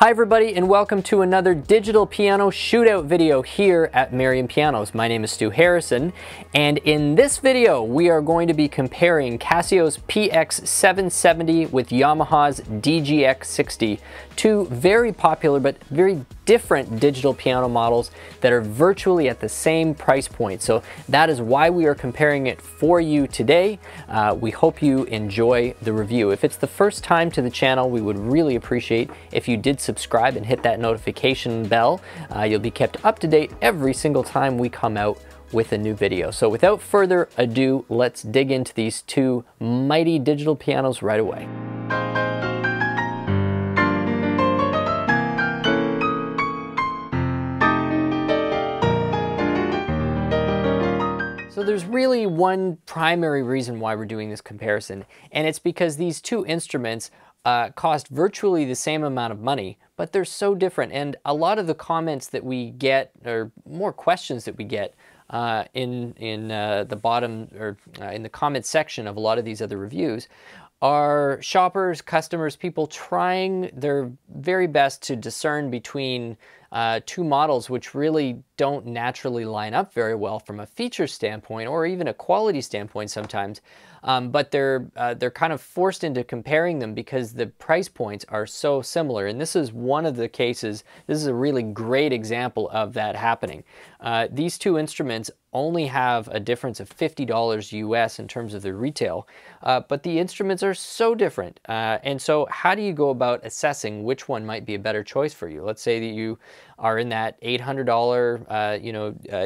Hi everybody, and welcome to another digital piano shootout video here at Merriam Pianos. My name is Stu Harrison, and in this video we are going to be comparing Casio's PX-770 with Yamaha's DGX-660, two very popular but very different digital piano models that are virtually at the same price point. So that is why we are comparing it for you today. We hope you enjoy the review. If it's the first time to the channel, we would really appreciate if you did subscribe and hit that notification bell. You'll be kept up to date every single time we come out with a new video. So without further ado, let's dig into these two mighty digital pianos right away. So there's really one primary reason why we're doing this comparison, and it's because these two instruments cost virtually the same amount of money, but they're so different. And a lot of the comments that we get, or more questions that we get in the bottom, or in the comment section of a lot of these other reviews, are shoppers, customers, people trying their very best to discern between two models which really don't naturally line up very well from a feature standpoint or even a quality standpoint sometimes, but they're kind of forced into comparing them because the price points are so similar. And this is one of the cases. This is a really great example of that happening. These two instruments only have a difference of $50 US in terms of their retail, but the instruments are so different. And so how do you go about assessing which one might be a better choice for you? Let's say that you are in that $800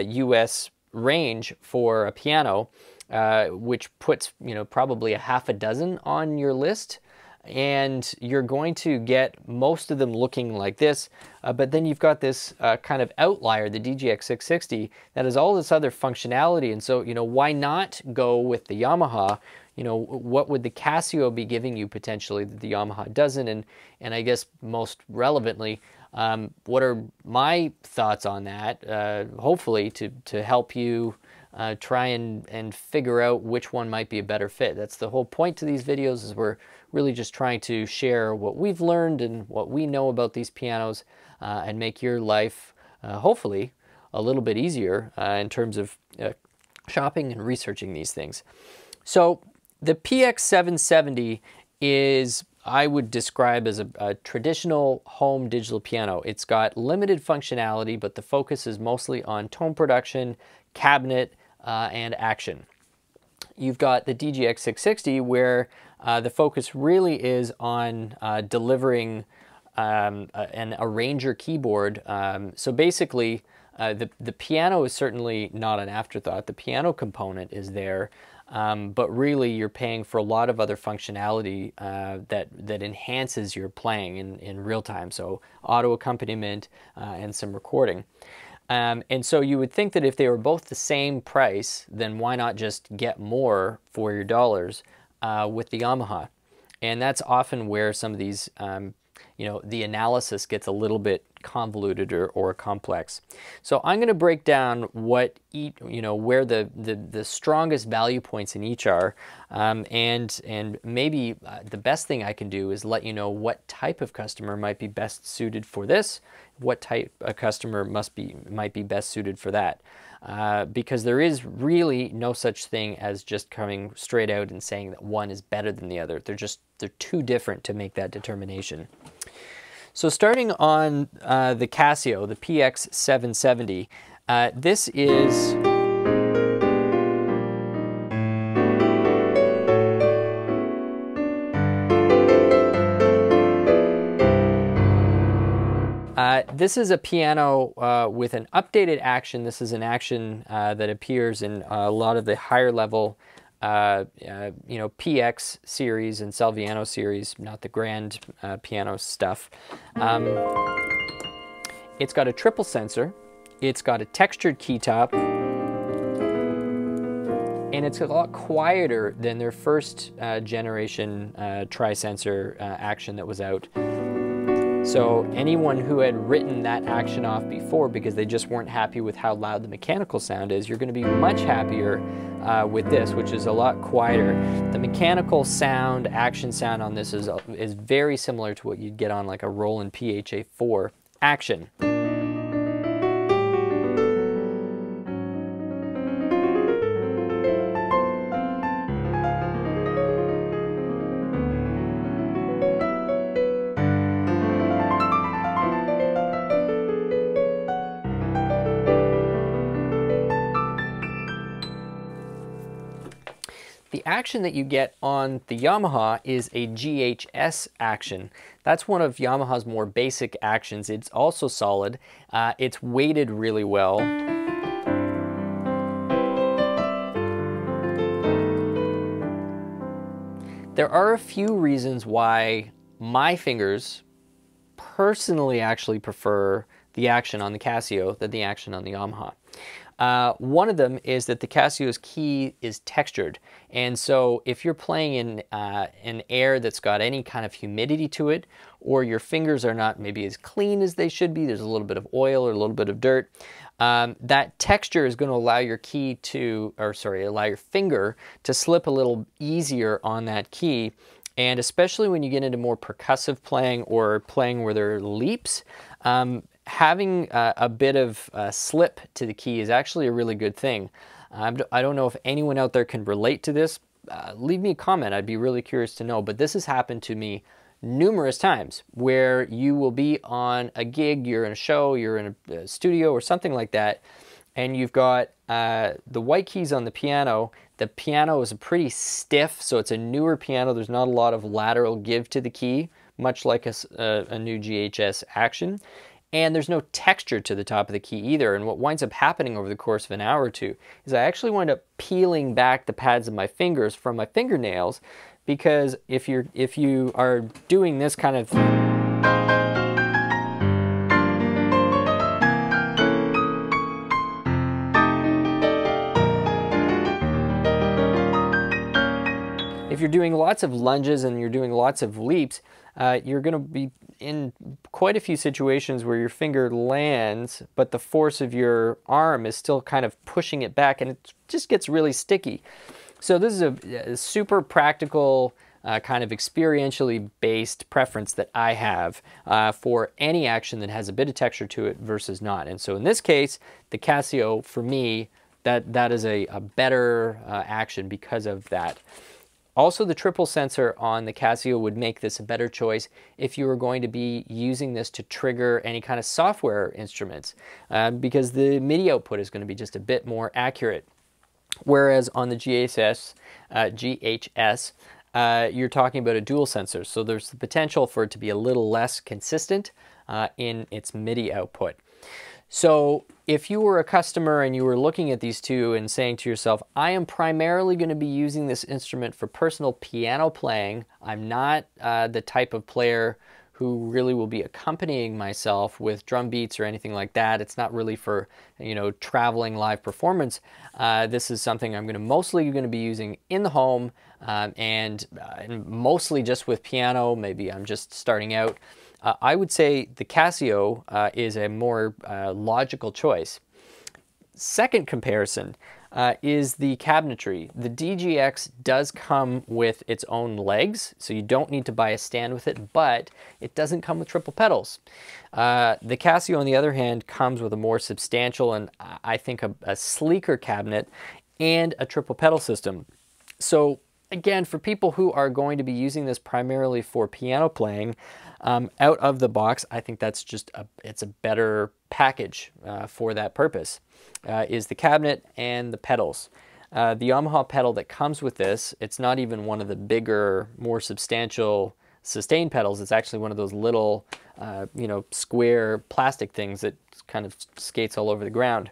US range for a piano, which puts probably a half a dozen on your list, and you're going to get most of them looking like this, but then you've got this kind of outlier, the DGX-660, that has all this other functionality. And so why not go with the Yamaha? What would the Casio be giving you potentially that the Yamaha doesn't? And I guess most relevantly, what are my thoughts on that, hopefully to help you try and figure out which one might be a better fit. That's the whole point to these videos, is we're really just trying to share what we've learned and what we know about these pianos, and make your life hopefully a little bit easier in terms of shopping and researching these things. So the PX-770 is, I would describe as a traditional home digital piano. It's got limited functionality, but the focus is mostly on tone production, cabinet, and action. You've got the DGX-660, where the focus really is on delivering an arranger keyboard. So basically, the piano is certainly not an afterthought. The piano component is there, but really you're paying for a lot of other functionality that enhances your playing in real time. So auto accompaniment and some recording. And so you would think that if they were both the same price, then why not just get more for your dollars with the Yamaha? And that's often where some of these, the analysis gets a little bit convoluted or complex. So I'm going to break down what where the strongest value points in each are, and maybe the best thing I can do is let you know what type of customer might be best suited for this, what type of customer might be best suited for that, because there is really no such thing as just coming straight out and saying that one is better than the other. They're too different to make that determination. So starting on the Casio, the PX-770, this is a piano with an updated action. This is an action that appears in a lot of the higher level PX series and Salviano series, not the grand piano stuff. It's got a triple sensor, it's got a textured key top, and it's a lot quieter than their first generation tri-sensor action that was out. So anyone who had written that action off before because they just weren't happy with how loud the mechanical sound is, you're going to be much happier with this, which is a lot quieter. The mechanical sound, action sound on this is very similar to what you'd get on like a Roland PHA-4 action. The action that you get on the Yamaha is a GHS action. That's one of Yamaha's more basic actions. It's also solid. It's weighted really well. There are a few reasons why my fingers personally actually prefer the action on the Casio than the action on the Yamaha. One of them is that the Casio's key is textured, and so if you're playing in an air that's got any kind of humidity to it, or your fingers are not maybe as clean as they should be, there's a little bit of oil or a little bit of dirt, that texture is going to allow your key to, allow your finger to slip a little easier on that key. And especially when you get into more percussive playing or playing where there are leaps, having a bit of slip to the key is actually a really good thing. I don't know if anyone out there can relate to this. Leave me a comment. I'd be really curious to know. But this has happened to me numerous times where you will be on a gig, you're in a show, you're in a studio or something like that, and you've got the white keys on the piano. The piano is pretty stiff, so it's a newer piano. There's not a lot of lateral give to the key, much like a new GHS action. And there's no texture to the top of the key either. And what winds up happening over the course of an hour or two is I actually wind up peeling back the pads of my fingers from my fingernails, because if you are doing this kind of if you're doing lots of lunges and you're doing lots of leaps, you're going to be in quite a few situations where your finger lands, but the force of your arm is still kind of pushing it back, and it just gets really sticky. So this is a super practical, kind of experientially based preference that I have for any action that has a bit of texture to it versus not. And so in this case, the Casio, for me, that is a better action because of that. Also, the triple sensor on the Casio would make this a better choice if you were going to be using this to trigger any kind of software instruments, because the MIDI output is going to be just a bit more accurate. Whereas on the GHS, you're talking about a dual sensor, so there's the potential for it to be a little less consistent in its MIDI output. So if you were a customer and you were looking at these two and saying to yourself, I am primarily going to be using this instrument for personal piano playing, I'm not the type of player who really will be accompanying myself with drum beats or anything like that. It's not really for, traveling live performance. This is something I'm mostly going to be using in the home, and mostly just with piano. Maybe I'm just starting out. I would say the Casio is a more logical choice. Second comparison is the cabinetry. The DGX does come with its own legs, so you don't need to buy a stand with it, but it doesn't come with triple pedals. The Casio, on the other hand, comes with a more substantial and I think a sleeker cabinet and a triple pedal system. So again, for people who are going to be using this primarily for piano playing, out of the box, I think that's just it's a better package for that purpose, is the cabinet and the pedals. The Yamaha pedal that comes with this, it's not even one of the bigger, more substantial sustain pedals. It's actually one of those little, square plastic things that kind of skates all over the ground.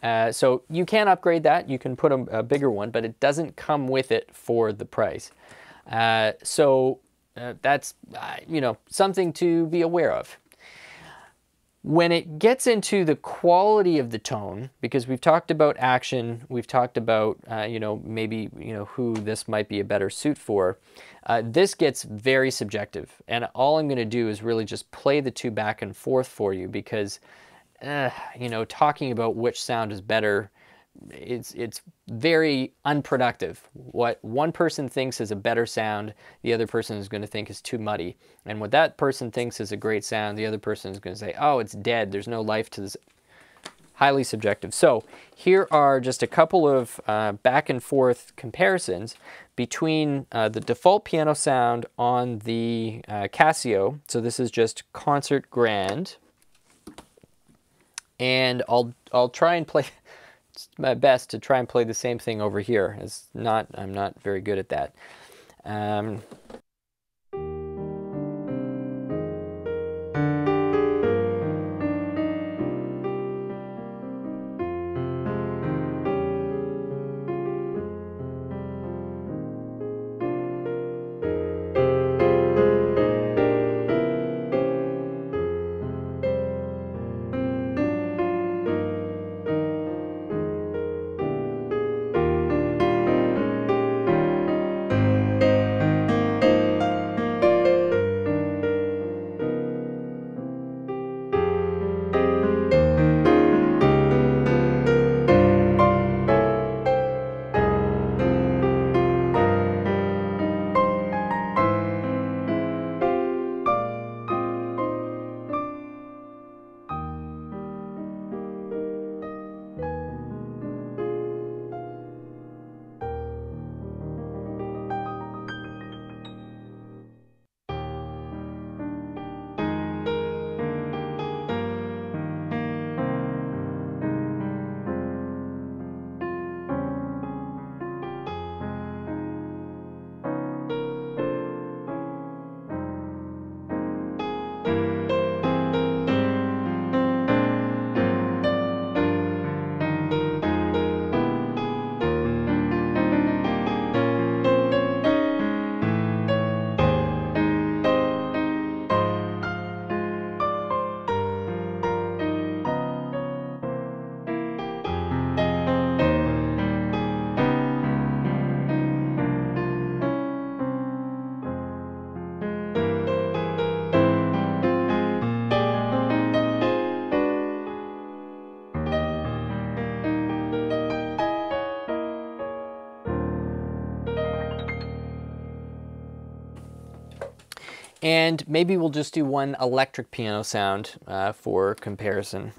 So you can upgrade that. You can put a bigger one, but it doesn't come with it for the price. That's something to be aware of. When it gets into the quality of the tone, because we've talked about action, we've talked about, you know, maybe, you know, who this might be a better suit for, this gets very subjective. And all I'm going to do is really just play the two back and forth for you, because, you know, talking about which sound is better, it's very unproductive. What one person thinks is a better sound, the other person is going to think is too muddy. And what that person thinks is a great sound, the other person is going to say, oh, it's dead, there's no life to this. Highly subjective. So here are just a couple of back and forth comparisons between the default piano sound on the Casio. So this is just Concert Grand. And I'll try and play my best to try and play the same thing over here. I'm not very good at that. And maybe we'll just do one electric piano sound for comparison.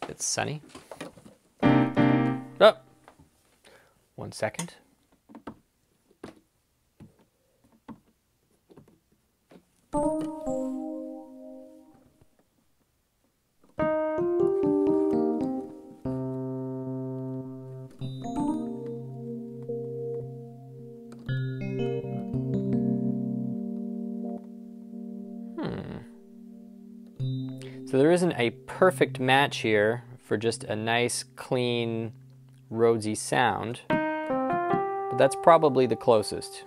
It's sunny. Oh, 1 second. So there isn't a perfect match here for just a nice, clean, Rhodesy sound, but that's probably the closest.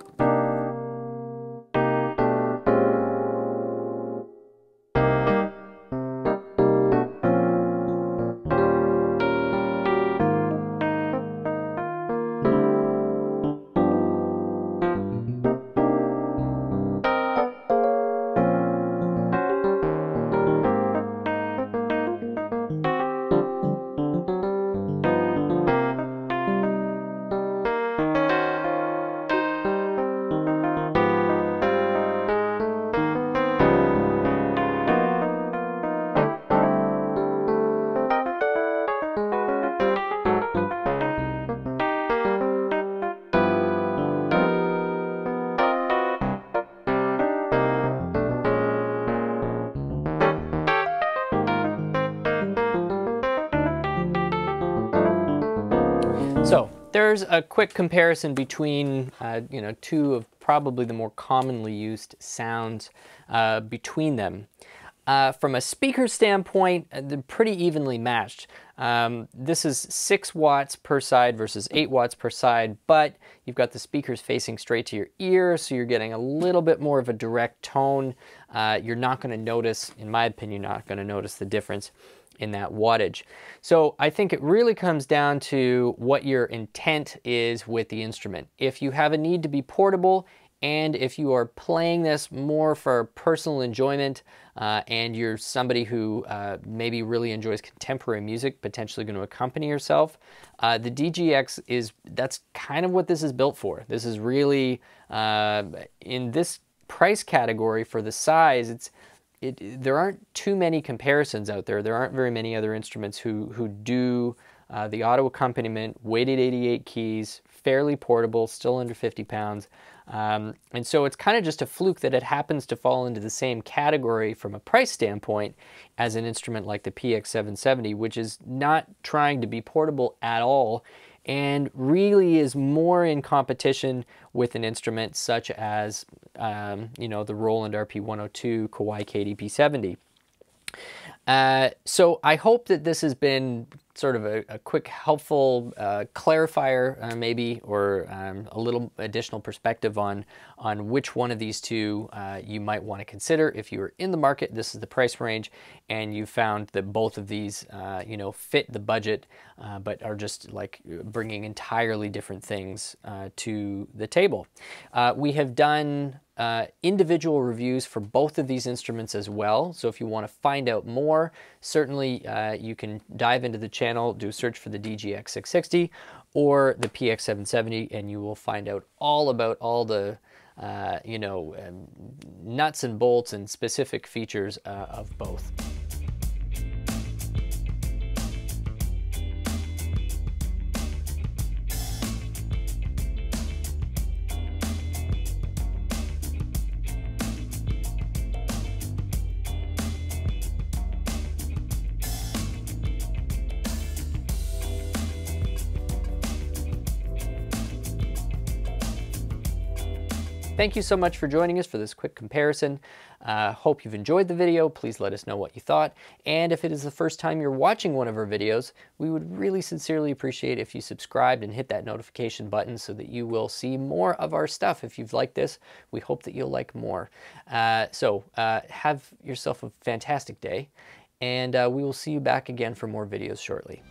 there's a quick comparison between, you know, two of probably the more commonly used sounds between them. From a speaker standpoint, they're pretty evenly matched. This is 6 watts per side versus 8 watts per side, but you've got the speakers facing straight to your ear, so you're getting a little bit more of a direct tone. You're not going to notice, in my opinion, not going to notice the difference in that wattage. So I think it really comes down to what your intent is with the instrument. If you have a need to be portable, and if you are playing this more for personal enjoyment, and you're somebody who maybe really enjoys contemporary music, potentially going to accompany yourself, the DGX that's kind of what this is built for. This is really, in this price category for the size, there aren't too many comparisons out there. There aren't very many other instruments who do the auto accompaniment, weighted 88 keys, fairly portable, still under 50 pounds. And so it's kind of just a fluke that it happens to fall into the same category from a price standpoint as an instrument like the PX-770, which is not trying to be portable at all and really is more in competition with an instrument such as, you know, the Roland RP102 Kawai KDP-70. So I hope that this has been sort of a quick, helpful clarifier, maybe, or a little additional perspective on which one of these two you might want to consider if you are in the market. This is the price range, and you found that both of these, you know, fit the budget, but are just like bringing entirely different things to the table. We have done individual reviews for both of these instruments as well. So if you want to find out more, certainly you can dive into the channel, do a search for the DGX-660 or the PX-770, and you will find out all about all the you know, nuts and bolts and specific features of both. Thank you so much for joining us for this quick comparison. Hope you've enjoyed the video. Please let us know what you thought. And if it is the first time you're watching one of our videos, we would really sincerely appreciate if you subscribed and hit that notification button so that you will see more of our stuff. If you've liked this, we hope that you'll like more. Have yourself a fantastic day, and we will see you back again for more videos shortly.